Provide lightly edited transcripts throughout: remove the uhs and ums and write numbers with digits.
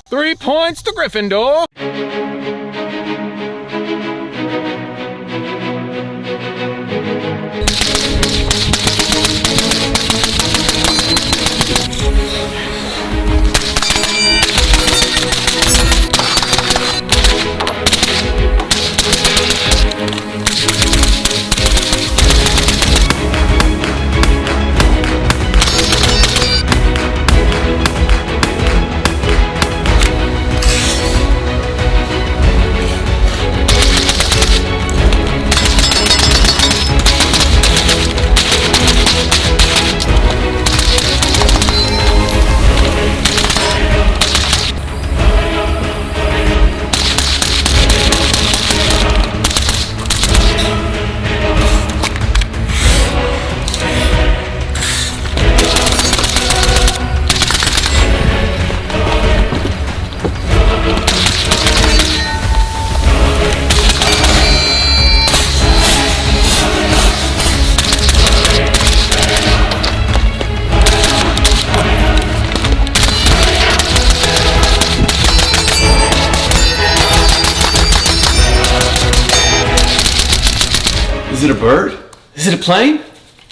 3 points to Gryffindor. Is it a bird? Is it a plane?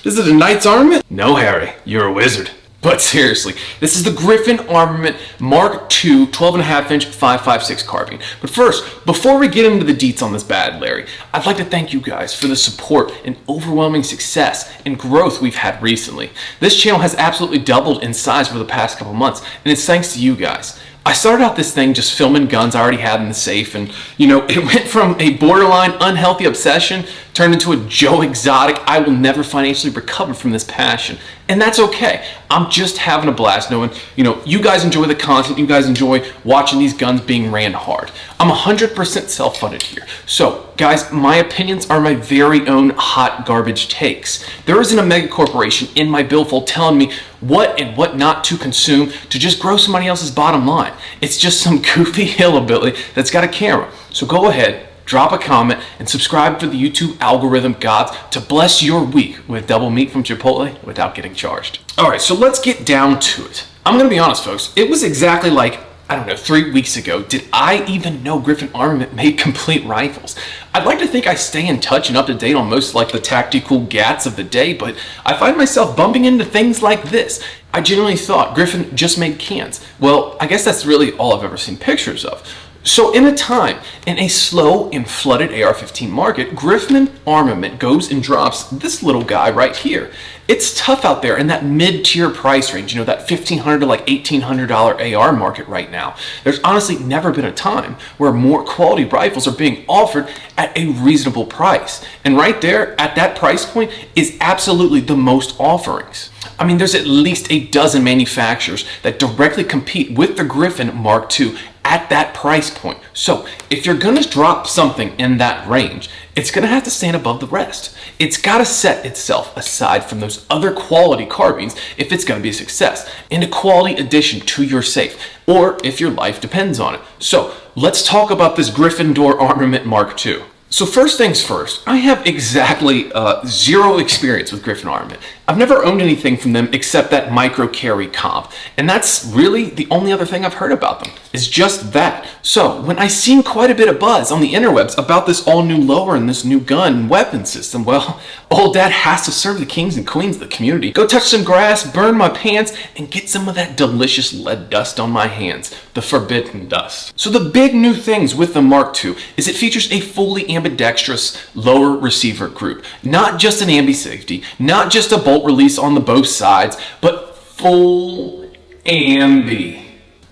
Is it a knight's armament? No, Harry, you're a wizard. But seriously, this is the Griffin Armament Mk2 12.5-inch 5.56 carbine. But first, before we get into the deets on this bad Larry, I'd like to thank you guys for the support and overwhelming success and growth we've had recently. This channel has absolutely doubled in size for the past couple months, and it's thanks to you guys. I started out this thing just filming guns I already had in the safe, and it went from a borderline unhealthy obsession turned into a Joe Exotic. I will never financially recover from this passion, and that's okay. I'm just having a blast knowing, you guys enjoy the content, you guys enjoy watching these guns being ran hard. I'm 100% self-funded here. So, guys, my opinions are my very own hot garbage takes. There isn't a mega corporation in my billfold telling me what and what not to consume to just grow somebody else's bottom line. It's just some goofy hillbilly that's got a camera. So go ahead, drop a comment, and subscribe for the YouTube algorithm gods to bless your week with double meat from Chipotle without getting charged. All right, so let's get down to it. I'm gonna be honest, folks. It was exactly like, 3 weeks ago, did I even know Griffin Armament made complete rifles? I'd like to think I stay in touch and up to date on most the tactical gats of the day, but I find myself bumping into things like this. I genuinely thought Griffin just made cans. Well, I guess that's really all I've ever seen pictures of. So in a slow and flooded AR-15 market, Griffin Armament goes and drops this little guy right here. It's tough out there in that mid-tier price range, that $1,500 to $1,800 AR market right now. There's honestly never been a time where more quality rifles are being offered at a reasonable price. And right there, at that price point, is absolutely the most offerings. There's at least a dozen manufacturers that directly compete with the Griffin Mk2 at that price point. So if you're gonna drop something in that range, it's gonna have to stand above the rest. It's gotta set itself aside from those other quality carbines if it's gonna be a success, and a quality addition to your safe, or if your life depends on it. So let's talk about this Griffin Armament Mk2. So first things first, I have exactly zero experience with Griffin Armament. I've never owned anything from them except that micro carry comp, and that's really the only other thing I've heard about them, is just that. So when I seen quite a bit of buzz on the interwebs about this all new lower and this new gun and weapon system, well, old dad has to serve the kings and queens of the community. Go touch some grass, burn my pants, and get some of that delicious lead dust on my hands, the forbidden dust. So the big new things with the Mk2 is it features a fully ambidextrous lower receiver group. Not just an ambi safety, not just a bolt release on the both sides, but full ambi.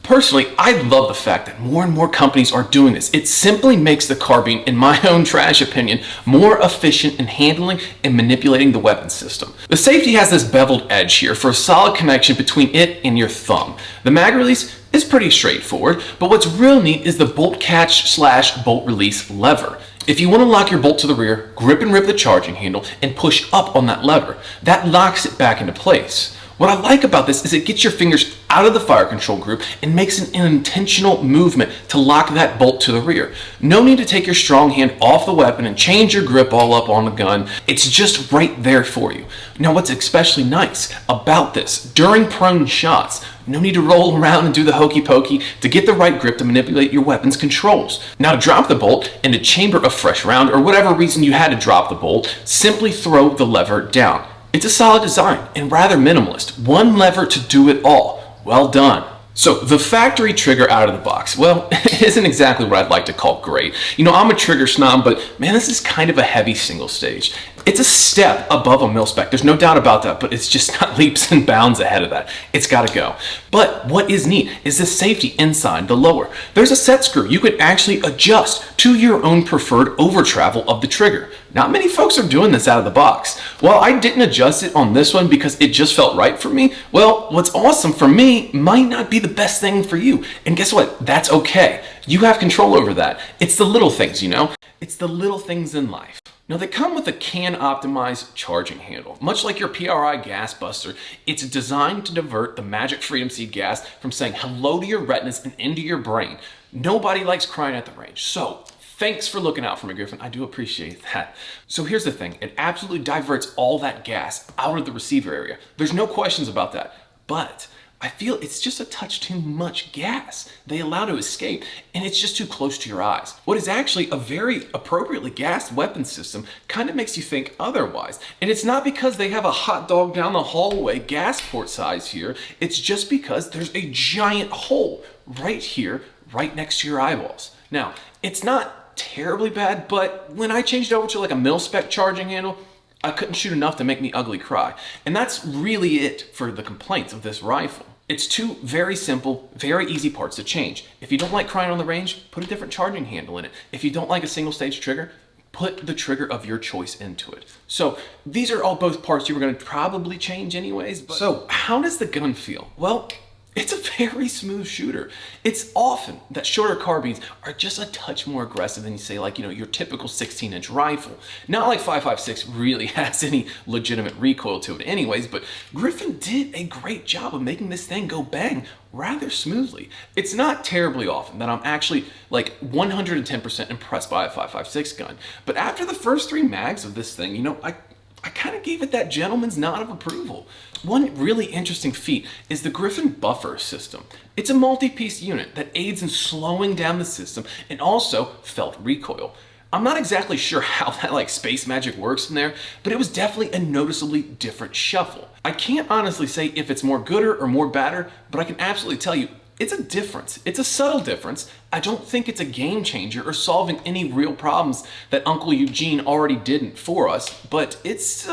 Personally, I love the fact that more and more companies are doing this. It simply makes the carbine, in my own trash opinion, more efficient in handling and manipulating the weapon system. The safety has this beveled edge here for a solid connection between it and your thumb. The mag release is pretty straightforward, but what's real neat is the bolt catch / bolt release lever. If you want to lock your bolt to the rear, grip and rip the charging handle and push up on that lever. That locks it back into place. What I like about this is it gets your fingers out of the fire control group and makes an intentional movement to lock that bolt to the rear. No need to take your strong hand off the weapon and change your grip all up on the gun. It's just right there for you. Now what's especially nice about this, during prone shots, no need to roll around and do the hokey pokey to get the right grip to manipulate your weapon's controls. Now to drop the bolt and to chamber a fresh round, or whatever reason you had to drop the bolt, simply throw the lever down. It's a solid design and rather minimalist. One lever to do it all. Well done. So the factory trigger out of the box, well, it isn't exactly what I'd like to call great. You know, I'm a trigger snob, but man, this is kind of a heavy single stage. It's a step above a mil-spec, there's no doubt about that, but it's just not leaps and bounds ahead of that. It's gotta go. But what is neat is the safety inside the lower. There's a set screw you could actually adjust to your own preferred over travel of the trigger. Not many folks are doing this out of the box. While I didn't adjust it on this one because it just felt right for me, well, what's awesome for me might not be the best thing for you. And guess what? That's okay. You have control over that. It's the little things, you know? It's the little things in life. Now they come with a can-optimized charging handle. Much like your PRI gas buster, it's designed to divert the magic freedom seed gas from saying hello to your retinas and into your brain. Nobody likes crying at the range, so thanks for looking out for me, Griffin. I do appreciate that. So here's the thing, it absolutely diverts all that gas out of the receiver area. There's no questions about that, but I feel it's just a touch too much gas they allow to escape, and it's just too close to your eyes. What is actually a very appropriately gassed weapon system kind of makes you think otherwise. And it's not because they have a hot dog down the hallway gas port size here, it's just because there's a giant hole right here, right next to your eyeballs. Now, it's not terribly bad, but when I changed over to like a mil-spec charging handle, I couldn't shoot enough to make me ugly cry. And that's really it for the complaints of this rifle. It's two very simple, very easy parts to change. If you don't like crying on the range, put a different charging handle in it. If you don't like a single stage trigger, put the trigger of your choice into it. So these are all both parts you were going to probably change anyways. So how does the gun feel? Well, it's a very smooth shooter. It's often that shorter carbines are just a touch more aggressive than you say, like, you know, your typical 16-inch rifle. Not like 5.56 really has any legitimate recoil to it anyways, but Griffin did a great job of making this thing go bang rather smoothly. It's not terribly often that I'm actually like 110% impressed by a 5.56 gun, but after the first 3 mags of this thing, you know, I kind of gave it that gentleman's nod of approval. One really interesting feat is the Griffin buffer system. It's a multi-piece unit that aids in slowing down the system and also felt recoil. I'm not exactly sure how that like space magic works in there, but it was definitely a noticeably different shuffle. I can't honestly say if it's more gooder or more badder, but I can absolutely tell you it's a difference. It's a subtle difference. I don't think it's a game changer or solving any real problems that Uncle Eugene already didn't for us, but it's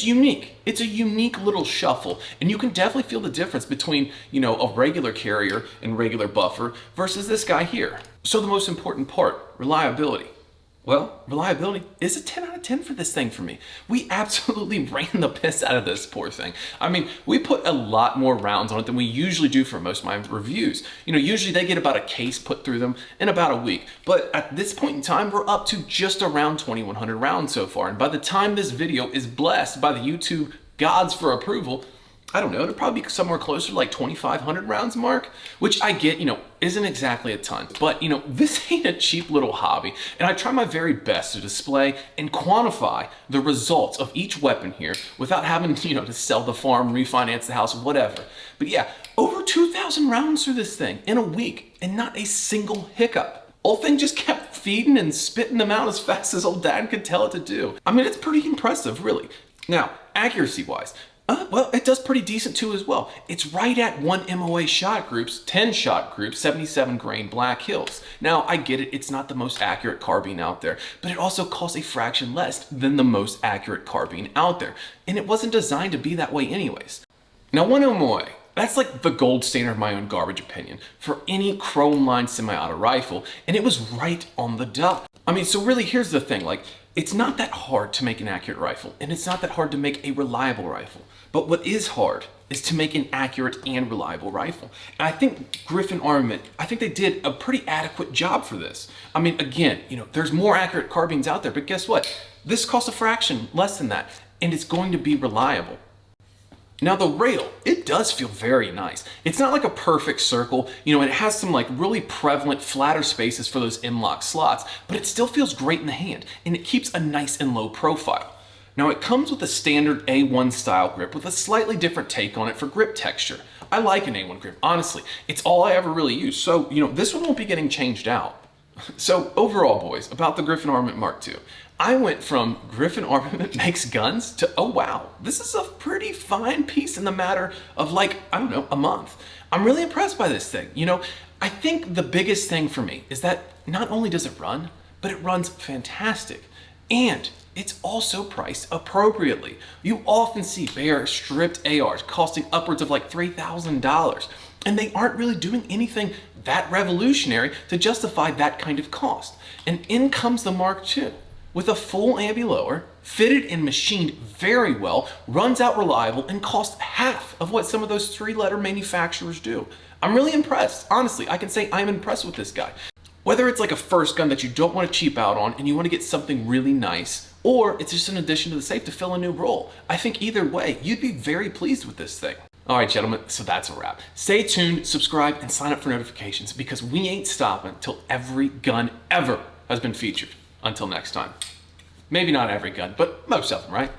unique. It's a unique little shuffle, and you can definitely feel the difference between, you know, a regular carrier and regular buffer versus this guy here. So the most important part, reliability. Well, reliability is a 10 out of 10 for this thing for me. We absolutely ran the piss out of this poor thing. I mean, we put a lot more rounds on it than we usually do for most of my reviews. You know, usually they get about a case put through them in about a week. But at this point in time, we're up to just around 2,100 rounds so far. And by the time this video is blessed by the YouTube gods for approval, I don't know, it'll probably be somewhere closer to like 2,500 rounds mark, which I get, you know, isn't exactly a ton. But, you know, this ain't a cheap little hobby, and I try my very best to display and quantify the results of each weapon here without having, you know, to sell the farm, refinance the house, whatever. But yeah, over 2,000 rounds through this thing in a week, and not a single hiccup. Old thing just kept feeding and spitting them out as fast as old dad could tell it to do. I mean, it's pretty impressive, really. Now, accuracy-wise, well, it does pretty decent too as well. It's right at 1 MOA shot groups, 10 shot groups, 77 grain Black Hills. Now, I get it, it's not the most accurate carbine out there, but it also costs a fraction less than the most accurate carbine out there. And it wasn't designed to be that way anyways. Now, 1 MOA, that's like the gold standard of my own garbage opinion for any chrome line semi-auto rifle, and it was right on the dot. I mean, so really here's the thing, like, it's not that hard to make an accurate rifle, and it's not that hard to make a reliable rifle. But what is hard is to make an accurate and reliable rifle. And I think Griffin Armament, I think they did a pretty adequate job for this. I mean, again, you know, there's more accurate carbines out there, but guess what? This costs a fraction less than that, and it's going to be reliable. Now the rail, it does feel very nice. It's not like a perfect circle, it has some like really prevalent flatter spaces for those in-lock slots, but it still feels great in the hand, and it keeps a nice and low profile. Now it comes with a standard A1 style grip with a slightly different take on it for grip texture. I like an A1 grip, honestly. It's all I ever really use, so this one won't be getting changed out. So overall, boys, about the Griffin Armament Mk2, I went from Griffin Armament makes guns to, oh wow, this is a pretty fine piece in the matter of like, I don't know, a month. I'm really impressed by this thing. I think the biggest thing for me is that not only does it run, but it runs fantastic. And it's also priced appropriately. You often see bare stripped ARs costing upwards of like $3,000. And they aren't really doing anything that revolutionary to justify that kind of cost. And in comes the Mk2 with a full ambi lower, fitted and machined very well, runs out reliable, and costs half of what some of those three-letter manufacturers do. I'm really impressed. Honestly, I can say I'm impressed with this guy. Whether it's like a first gun that you don't want to cheap out on and you want to get something really nice, or it's just an addition to the safe to fill a new role, I think either way, you'd be very pleased with this thing. All right, gentlemen, so that's a wrap. Stay tuned, subscribe, and sign up for notifications because we ain't stopping till every gun ever has been featured. Until next time. Maybe not every gun, but most of them, right?